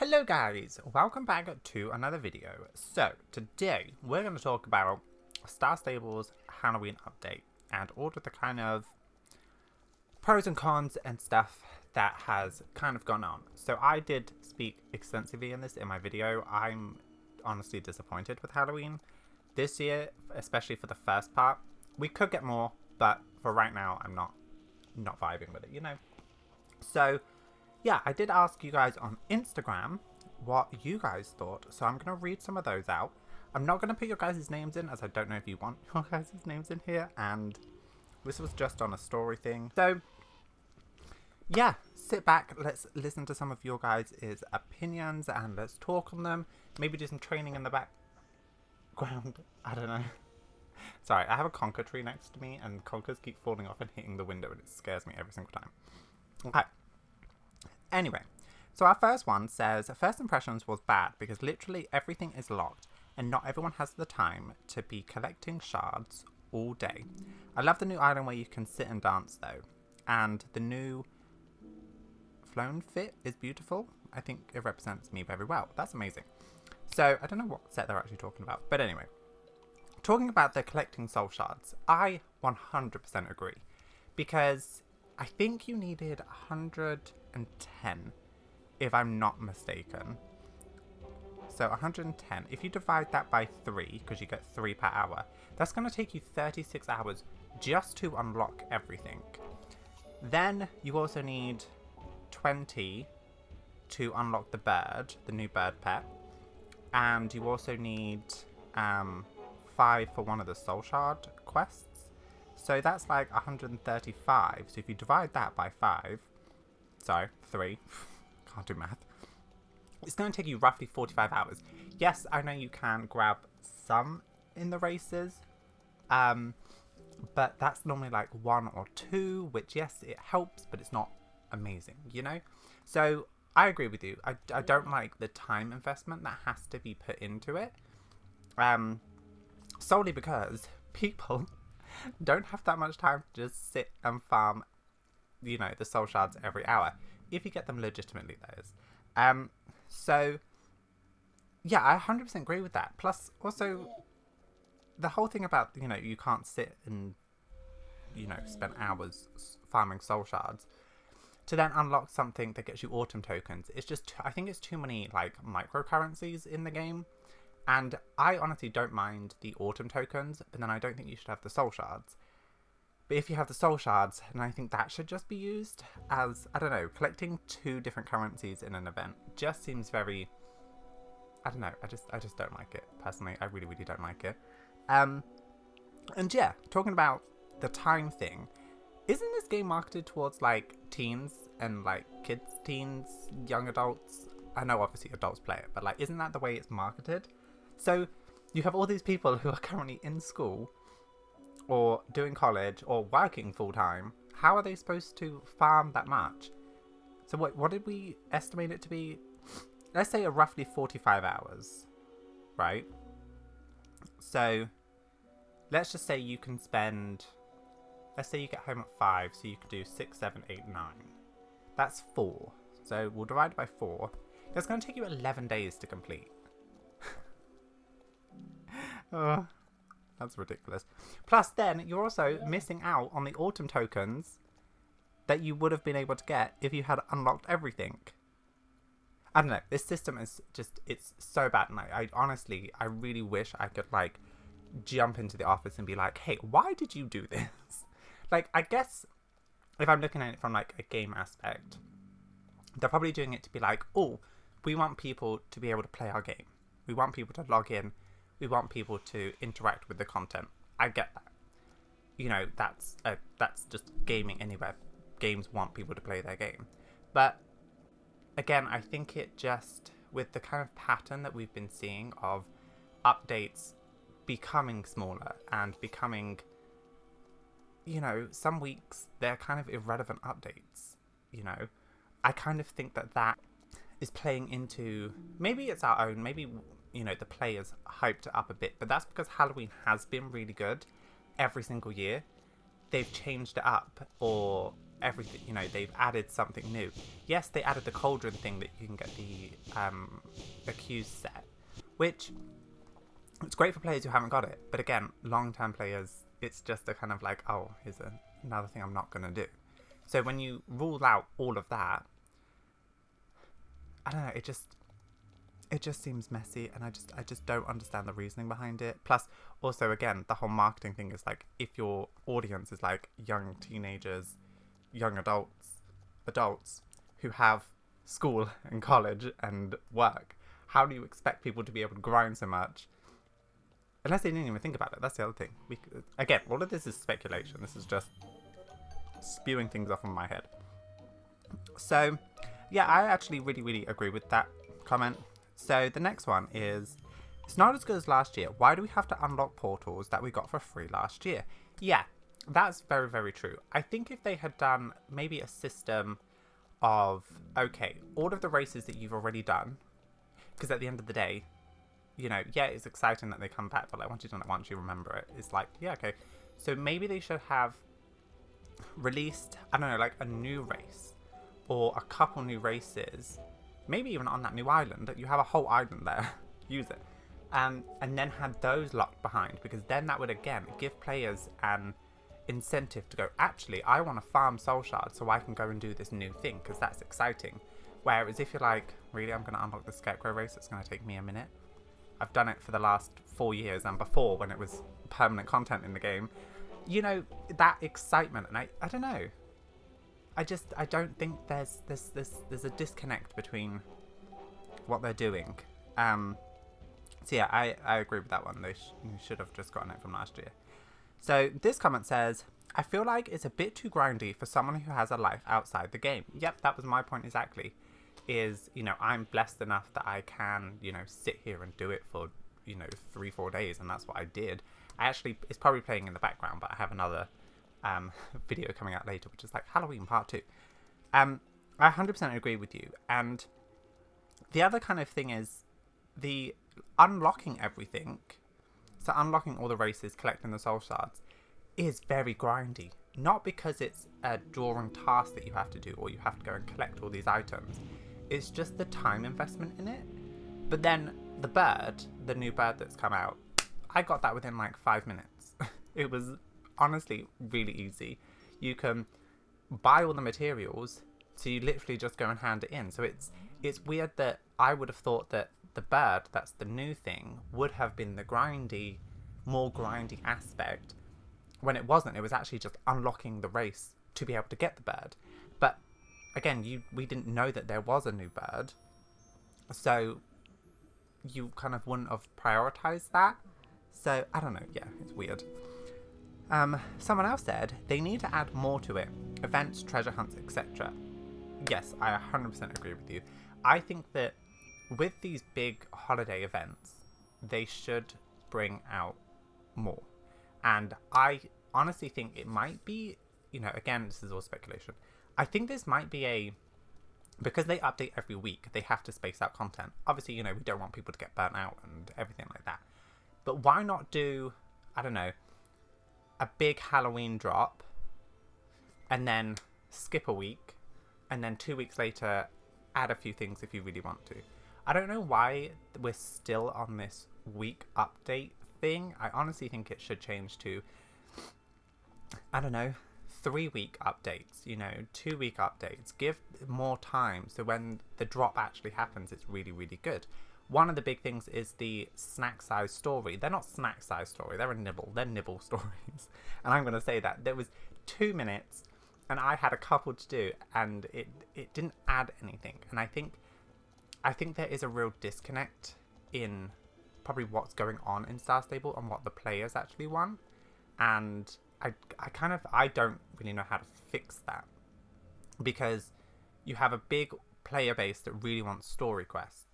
Hello guys, welcome back to another video. So today we're going to talk about StarStable's Halloween update and all of the kind of pros and cons and stuff that has kind of gone on. So I did speak extensively in my video. I'm honestly disappointed with Halloween this year, especially for the first part. We could get more, but for right now I'm not vibing with it, you know. So yeah, I did ask you guys on Instagram what you guys thought, so I'm going to read some of those out. I'm not going to put your guys' names in, as I don't know if you want your guys' names in here, and this was just on a story thing. So yeah, sit back, let's listen to some of your guys' opinions, and let's talk on them. Maybe do some training in the background. I don't know. Sorry, I have a conker tree next to me, and conkers keep falling off and hitting the window, and it scares me every single time. Okay. Anyway, so our first one says, first impressions was bad because literally everything is locked and not everyone has the time to be collecting shards all day. I love the new island where you can sit and dance though. And the new flown fit is beautiful. I think it represents me very well. That's amazing. So I don't know what set they're actually talking about. But anyway, talking about the collecting soul shards, I 100% agree. Because I think you needed 110, if I'm not mistaken. So 110, if you divide that by 3, because you get 3 per hour, that's going to take you 36 hours just to unlock everything. Then you also need 20 to unlock the bird, the new bird pet. And you also need 5 for one of the soul shard quests. So that's like 135. So if you divide that by 3, can't do math. It's going to take you roughly 45 hours. Yes, I know you can grab some in the races, but that's normally like 1 or 2, which yes, it helps, but it's not amazing, you know? So I agree with you. I don't like the time investment that has to be put into it, solely because people don't have that much time to just sit and farm, you know, the soul shards every hour. If you get them legitimately, that is. So, yeah, I 100% agree with that. Plus, also, the whole thing about, you know, you can't sit and, you know, spend hours farming soul shards to then unlock something that gets you autumn tokens. It's just, I think it's too many, like, microcurrencies in the game. And I honestly don't mind the autumn tokens, but then I don't think you should have the soul shards. But if you have the soul shards, then I think that should just be used as, I don't know, collecting 2 different currencies in an event just seems very, I don't know, I just don't like it. Personally, I really, really don't like it. And yeah, talking about the time thing, isn't this game marketed towards like teens and like kids, teens, young adults? I know obviously adults play it, but like, isn't that the way it's marketed? So you have all these people who are currently in school or doing college or working full time. How are they supposed to farm that much? So what did we estimate it to be? Let's say a roughly 45 hours, right? So let's just say you can spend, let's say you get home at 5, so you could do 6, 7, 8, 9. That's 4. So we'll divide by 4. That's going to take you 11 days to complete. Oh, that's ridiculous. Plus then, you're also missing out on the autumn tokens that you would have been able to get if you had unlocked everything. I don't know, this system is just, it's so bad. And I honestly, I really wish I could like jump into the office and be like, hey, why did you do this? Like, I guess if I'm looking at it from like a game aspect, they're probably doing it to be like, oh, we want people to be able to play our game. We want people to log in. We want people to interact with the content. I get that. You know, that's just gaming anywhere. Games want people to play their game. But again, I think it just, with the kind of pattern that we've been seeing of updates becoming smaller and becoming, you know, some weeks they're kind of irrelevant updates, you know. I kind of think that is playing into, maybe it's our own, maybe, you know, the players hyped it up a bit, but that's because Halloween has been really good every single year. They've changed it up, or everything, you know, they've added something new. Yes, they added the cauldron thing that you can get the accused set, which it's great for players who haven't got it. But again, long-term players, it's just a kind of like, oh, here's another thing I'm not going to do. So when you rule out all of that, I don't know, it just seems messy, and I just don't understand the reasoning behind it. Plus, also, again, the whole marketing thing is like, if your audience is like young teenagers, young adults who have school and college and work, how do you expect people to be able to grind so much? Unless they didn't even think about it. That's the other thing. Again, all of this is speculation. This is just spewing things off in my head. So, yeah, I actually really, really agree with that comment. So the next one is, it's not as good as last year. Why do we have to unlock portals that we got for free last year? Yeah, that's very, very true. I think if they had done maybe a system of, okay, all of the races that you've already done, because at the end of the day, you know, yeah, it's exciting that they come back, but like once you've done it once, you remember it. It's like, yeah, okay. So maybe they should have released, I don't know, like a new race or a couple new races. Maybe even on that new island, you have a whole island there. Use it. And then had those locked behind, because then that would, again, give players an incentive to go, actually, I want to farm soul shards so I can go and do this new thing, because that's exciting. Whereas if you're like, really, I'm going to unlock the Scarecrow race, it's going to take me a minute. I've done it for the last 4 years and before when it was permanent content in the game. You know, that excitement, and I don't know. I don't think there's a disconnect between what they're doing. So yeah, I agree with that one. They should have just gotten it from last year. So this comment says, I feel like it's a bit too grindy for someone who has a life outside the game. Yep, that was my point exactly. Is, you know, I'm blessed enough that I can, you know, sit here and do it for, you know, 3-4 days, and that's what I did. It's probably playing in the background, but I have another video coming out later, which is like Halloween part 2. I 100% agree with you. And the other kind of thing is the unlocking everything. So unlocking all the races, collecting the soul shards is very grindy. Not because it's a drawing task that you have to do or you have to go and collect all these items. It's just the time investment in it. But then the bird, the new bird that's come out, I got that within like 5 minutes. It was honestly really easy. You can buy all the materials, so you literally just go and hand it in. So it's weird that I would have thought that the bird, that's the new thing, would have been the more grindy aspect, when it wasn't. It was actually just unlocking the race to be able to get the bird. But again, we didn't know that there was a new bird, so you kind of wouldn't have prioritized that. So I don't know, yeah, it's weird. Someone else said they need to add more to it. Events, treasure hunts, etc. Yes, I 100% agree with you. I think that with these big holiday events, they should bring out more. And I honestly think it might be, you know, again, this is all speculation. I think this might be because they update every week, they have to space out content. Obviously, you know, we don't want people to get burnt out and everything like that. But why not do, I don't know, a big Halloween drop and then skip a week and then 2 weeks later add a few things if you really want to. I don't know why we're still on this week update thing. I honestly think it should change to, I don't know, 3-week updates, you know, 2-week updates. Give more time so when the drop actually happens, it's really, really good. One of the big things is the snack size story. They're not snack size story, they're a nibble. They're nibble stories. And I'm going to say that. There was 2 minutes and I had a couple to do and it didn't add anything. And I think there is a real disconnect in probably what's going on in StarStable and what the players actually want. And I don't really know how to fix that, because you have a big player base that really wants story quests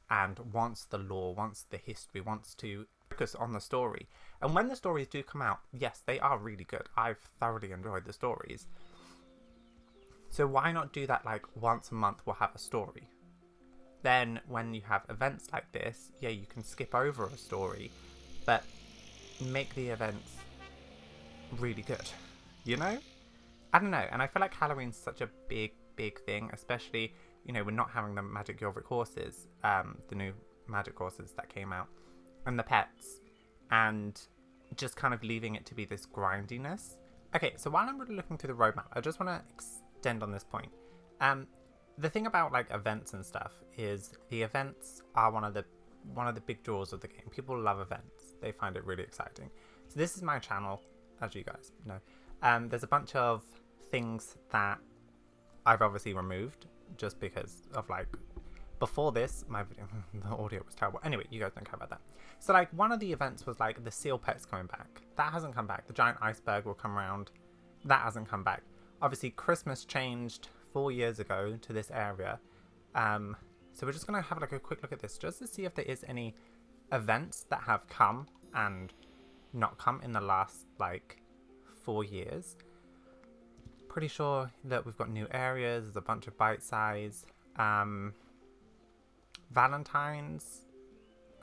and wants the lore, wants the history, wants to focus on the story. And when the stories do come out, yes, they are really good. I've thoroughly enjoyed the stories. So why not do that like once a month we'll have a story? Then when you have events like this, yeah, you can skip over a story, but make the events really good, you know? I don't know. And I feel like Halloween's such a big thing, especially, you know, we're not having the Magic Yorick horses, the new magic horses that came out, and the pets, and just kind of leaving it to be this grindiness. Okay, so while I'm really looking through the roadmap, I just want to extend on this point. The thing about like events and stuff is the events are one of the big draws of the game. People love events. They find it really exciting. So this is my channel, as you guys know. There's a bunch of things that I've obviously removed just because of like, before this, my video, the audio was terrible. Anyway, you guys don't care about that. So like one of the events was like the seal pets coming back. That hasn't come back. The giant iceberg will come around. That hasn't come back. Obviously Christmas changed 4 years ago to this area. So we're just going to have like a quick look at this just to see if there is any events that have come and not come in the last like 4 years. Pretty sure that we've got new areas. There's a bunch of bite size. Valentine's,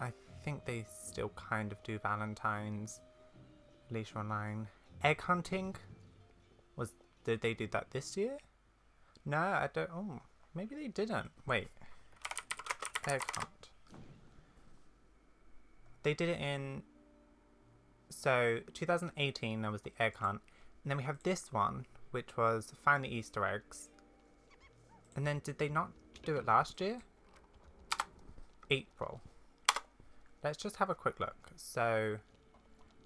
I think they still kind of do Valentine's. Leisure Online. Egg hunting, did they do that this year? No, I don't. Oh, maybe they didn't. Wait, egg hunt. They did it in, so 2018 there was the egg hunt, and then we have this one which was find the Easter eggs. And then did they not do it last year? April. Let's just have a quick look. So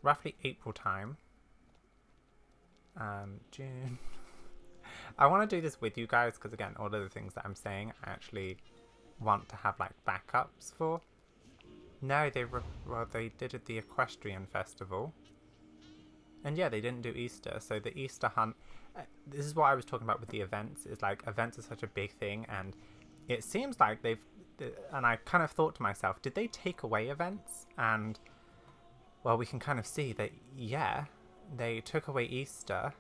roughly April time. June. I want to do this with you guys because again, all of the things that I'm saying I actually want to have like backups for. No, they did it the Equestrian Festival. And yeah, they didn't do Easter. So the Easter hunt, this is what I was talking about with the events, is like events are such a big thing, and it seems like and I kind of thought to myself, did they take away events? And well, we can kind of see that, yeah, they took away Easter.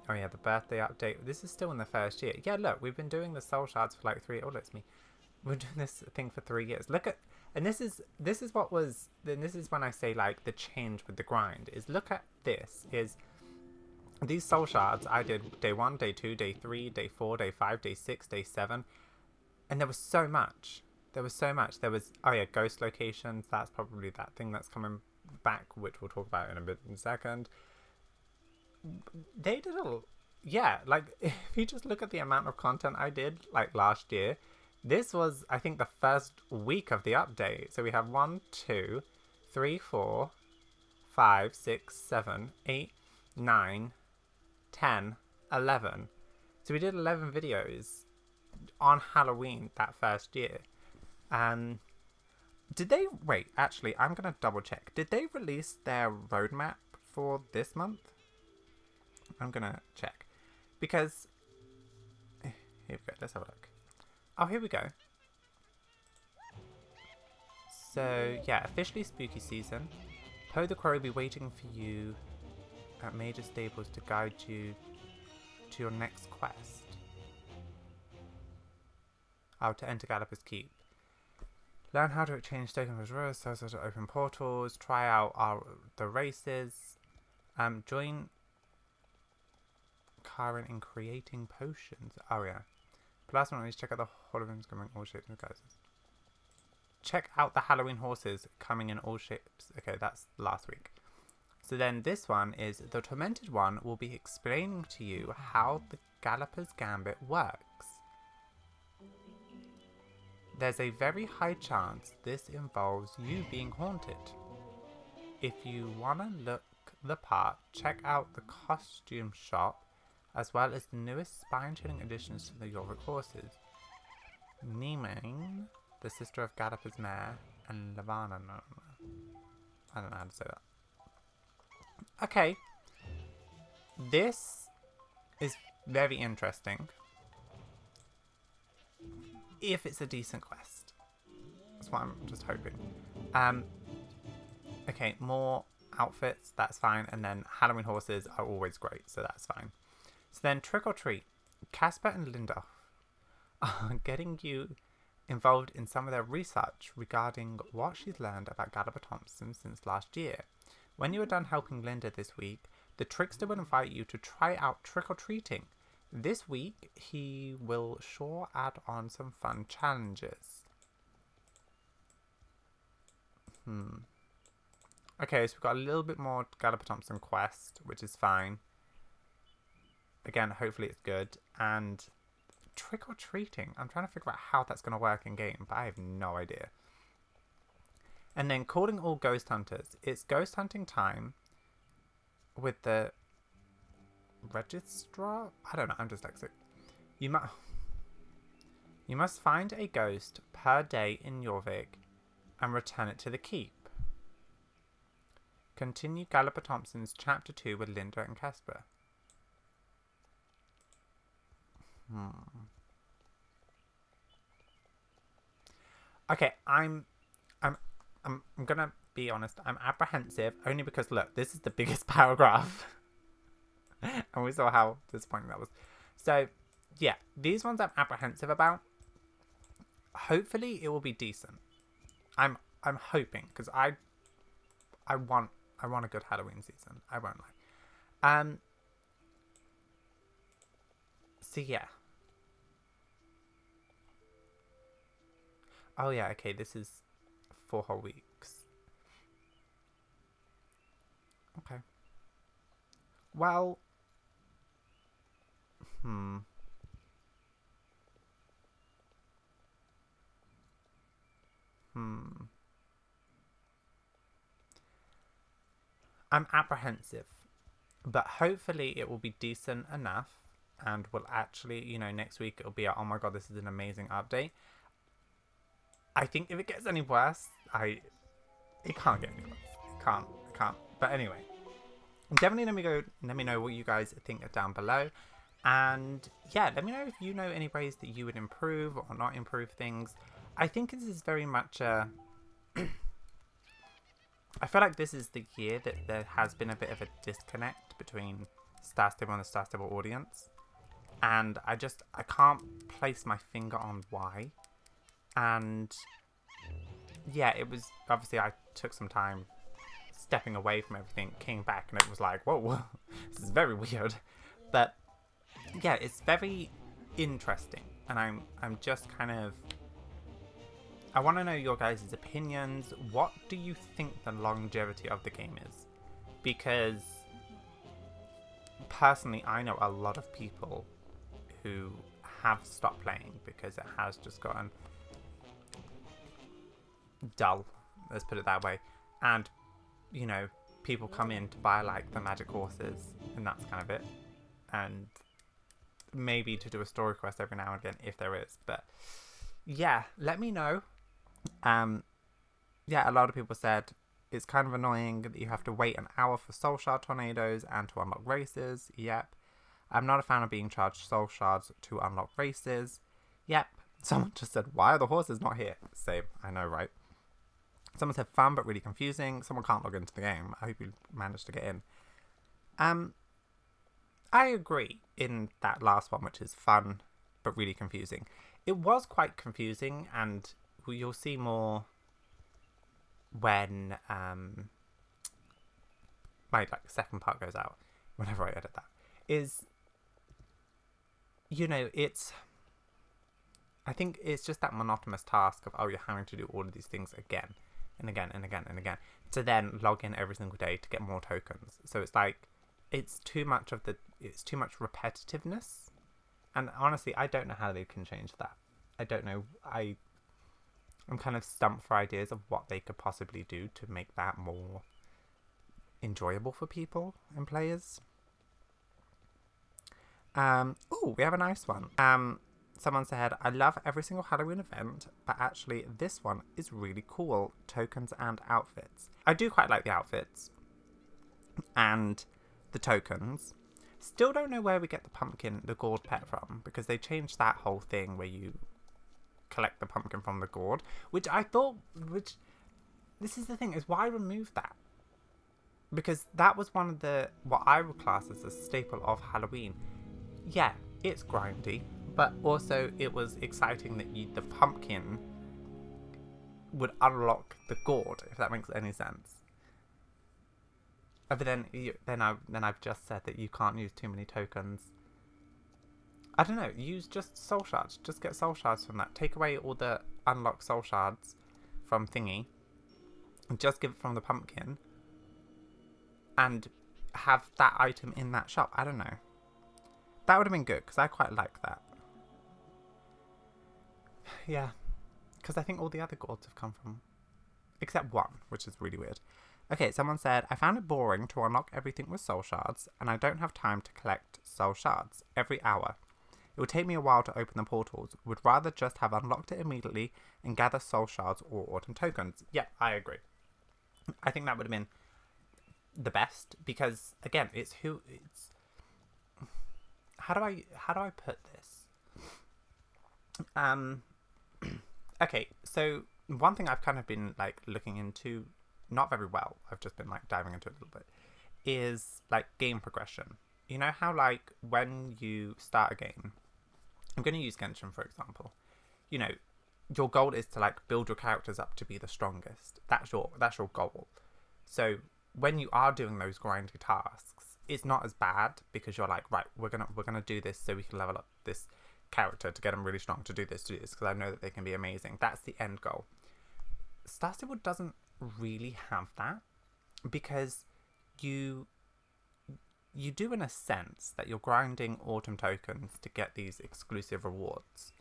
Oh yeah, the birthday update. This is still in the first year. Yeah, look, we've been doing the soul shards for like 3. Oh, it's me. We're doing this thing for 3 years. Look at, and this is what was. Then this is when I say like the change with the grind is. Look at this. Is these soul shards I did day 1, day 2, day 3, day 4, day 5, day 6, day 7, and there was so much. There was so much. There was, oh yeah, ghost locations. That's probably that thing that's coming back, which we'll talk about in a second. They did yeah, like if you just look at the amount of content I did like last year, this was I think the first week of the update. So we have 1, 2, 3, 4, 5, 6, 7, 8, 9, 10, 11. So we did 11 videos on Halloween that first year. Did they wait, actually I'm gonna double check. Did they release their roadmap for this month? I'm gonna check because here we go, let's have a look. Oh, here we go. So yeah, officially spooky season. Poe the Crow will be waiting for you at major stables to guide you to your next quest. Oh, to enter Galloper's Keep. Learn how to exchange tokens with rivers, so to open portals, try out the races, join Karen in creating potions. Oh yeah. But last one, check out the Halloween's coming in all shapes and sizes. Check out the Halloween horses coming in all shapes. Okay, that's last week. So then this one is the Tormented One will be explaining to you how the Galloper's Gambit works. There's a very high chance this involves you being haunted. If you want to look the part, check out the costume shop as well as the newest spine-chilling additions to the Yorick horses. Neming, the sister of Galloper's mare, and Lavana. I don't know how to say that. Okay. This is very interesting. If it's a decent quest. That's what I'm just hoping. Okay, more outfits, that's fine. And then Halloween horses are always great, so that's fine. So then Trick or Treat. Casper and Linda are getting you involved in some of their research regarding what she's learned about Galloper Thompson since last year. When you are done helping Linda this week, The trickster will invite you to try out trick-or-treating. This week, he will sure add on some fun challenges. Okay, so we've got a little bit more Gallopper Thompson quest, which is fine. Again, hopefully it's good. And trick-or-treating. I'm trying to figure out how that's going to work in game, but I have no idea. And then calling all ghost hunters. It's ghost hunting time with the registrar? I don't know, I'm dyslexic. You must find a ghost per day in Jorvik and return it to the keep. Continue Gallopper Thompson's Chapter 2 with Linda and Casper. Okay, I'm gonna be honest. I'm apprehensive only because look, this is the biggest paragraph, and we saw how disappointing that was. So, yeah, these ones I'm apprehensive about. Hopefully, it will be decent. I'm hoping because I want a good Halloween season. I won't lie. So yeah. Oh yeah, okay, this is 4 whole weeks. Okay. Well, I'm apprehensive, but hopefully it will be decent enough and will actually, you know, next week it'll be a, oh my god, this is an amazing update. I think if it gets any worse, it can't get any worse. It can't. But anyway, definitely let me know what you guys think down below. And yeah, let me know if you know any ways that you would improve or not improve things. I think this is very much a... I feel like this is the year that there has been a bit of a disconnect between StarStable and the StarStable audience. And I can't place my finger on why. And yeah, it was obviously I took some time stepping away from everything, came back, and it was like, whoa, this is very weird. But yeah, it's very interesting, and I'm just kind of, I want to know your guys' opinions. What do you think the longevity of the game is? Because personally, I know a lot of people who have stopped playing because it has just gotten dull, let's put it that way. And you know, people come in to buy like the magic horses and that's kind of it, and maybe to do a story quest every now and again if there is. But yeah, let me know. Yeah, a lot of people said it's kind of annoying that you have to wait an hour for soul shard tornadoes and to unlock races. Yep. I'm not a fan of being charged soul shards to unlock races. Yep. Someone just said, why are the horses not here? Same, I know, right? Someone said fun but really confusing. Someone can't log into the game. I hope you managed to get in. I agree in that last one, which is fun but really confusing. It was quite confusing, and you'll see more when my second part goes out, whenever I edit that. Is, you know, I think it's just that monotonous task of, oh, you're having to do all of these things again and again and again and again to then log in every single day to get more tokens. So it's like, it's too much repetitiveness. And honestly, I don't know how they can change that. I don't know. I'm kind of stumped for ideas of what they could possibly do to make that more enjoyable for people and players. Oh, we have a nice one. Someone said, I love every single Halloween event, but actually this one is really cool. Tokens and outfits. I do quite like the outfits and the tokens. Still don't know where we get the pumpkin, the gourd pet from, because they changed that whole thing where you collect the pumpkin from the gourd, which this is the thing, is why remove that? Because that was one of what I would class as a staple of Halloween. Yeah, it's grindy, but also it was exciting that the pumpkin would unlock the gourd, if that makes any sense. But then I've just said that you can't use too many tokens. I don't know. Use just soul shards. Just get soul shards from that. Take away all the unlocked soul shards from thingy. And just give it from the pumpkin. And have that item in that shop. I don't know. That would have been good because I quite like that. Yeah. Because I think all the other gourds have come from... Except one, which is really weird. Okay, someone said, I found it boring to unlock everything with soul shards, and I don't have time to collect soul shards every hour. It would take me a while to open the portals. Would rather just have unlocked it immediately and gather soul shards or autumn tokens. Yeah, I agree. I think that would have been the best because, again, how do I put this? Okay, so one thing I've kind of been like looking into, not very well, I've just been like diving into it a little bit, is like game progression. You know how like when you start a game, I'm going to use Genshin for example, you know, your goal is to like build your characters up to be the strongest. That's your goal. So when you are doing those grinding tasks, it's not as bad because you're like, right, we're gonna do this so we can level up this character to get them really strong, to do this because I know that they can be amazing. That's the end goal. StarStable doesn't really have that because you do in a sense that you're grinding autumn tokens to get these exclusive rewards,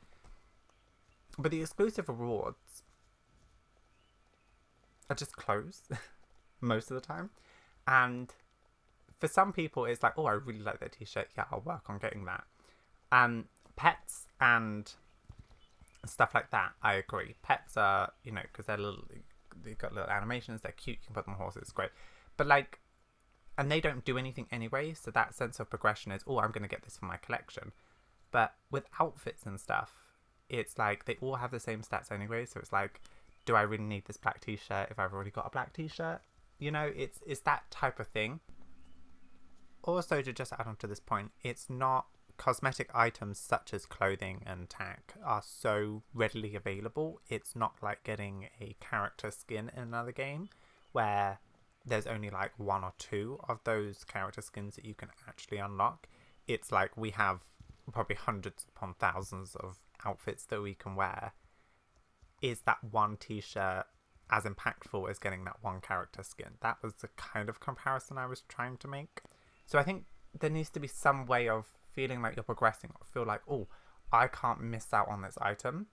but the exclusive rewards are just clothes most of the time, and for some people it's like, oh, I really like that t-shirt, yeah, I'll work on getting that. Pets and stuff like that, I agree. Pets are, you know, because they've got little animations, they're cute, you can put them on horses, it's great. But like, and they don't do anything anyway, so that sense of progression is, oh, I'm going to get this for my collection. But with outfits and stuff, it's like they all have the same stats anyway, so it's like, do I really need this black t-shirt if I've already got a black t-shirt? You know, it's that type of thing. Also, to just add on to this point, it's not... Cosmetic items such as clothing and tech are so readily available. It's not like getting a character skin in another game where there's only like one or two of those character skins that you can actually unlock. It's like we have probably hundreds upon thousands of outfits that we can wear. Is that one t-shirt as impactful as getting that one character skin? That was the kind of comparison I was trying to make. So I think there needs to be some way of feeling like you're progressing, or feel like, oh, I can't miss out on this item.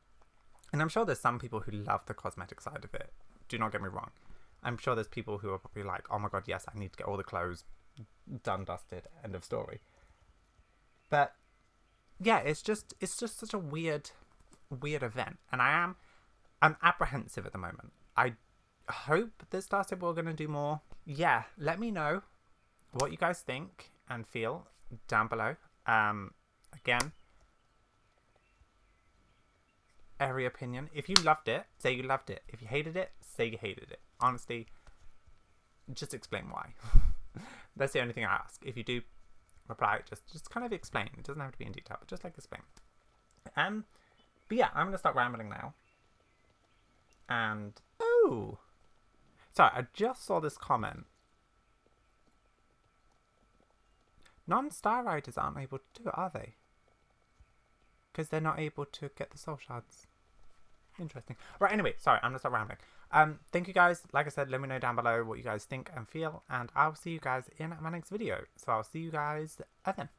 And I'm sure there's some people who love the cosmetic side of it. Do not get me wrong. I'm sure there's people who are probably like, oh my god, yes, I need to get all the clothes done, dusted, end of story. But yeah, it's just such a weird event, and I'm apprehensive at the moment. I hope that StarStable are going to do more. Yeah, let me know what you guys think and feel down below. Again, every opinion. If you loved it, say you loved it. If you hated it, say you hated it. Honestly, just explain why. That's the only thing I ask. If you do reply, just kind of explain. It doesn't have to be in detail, but just like explain. But yeah, I'm gonna start rambling now. And oh, sorry, I just saw this comment. Non-star riders aren't able to do it, are they? Because they're not able to get the soul shards. Interesting. Right, anyway, sorry, I'm going to stop rambling. Thank you guys. Like I said, let me know down below what you guys think and feel. And I'll see you guys in my next video. So I'll see you guys then.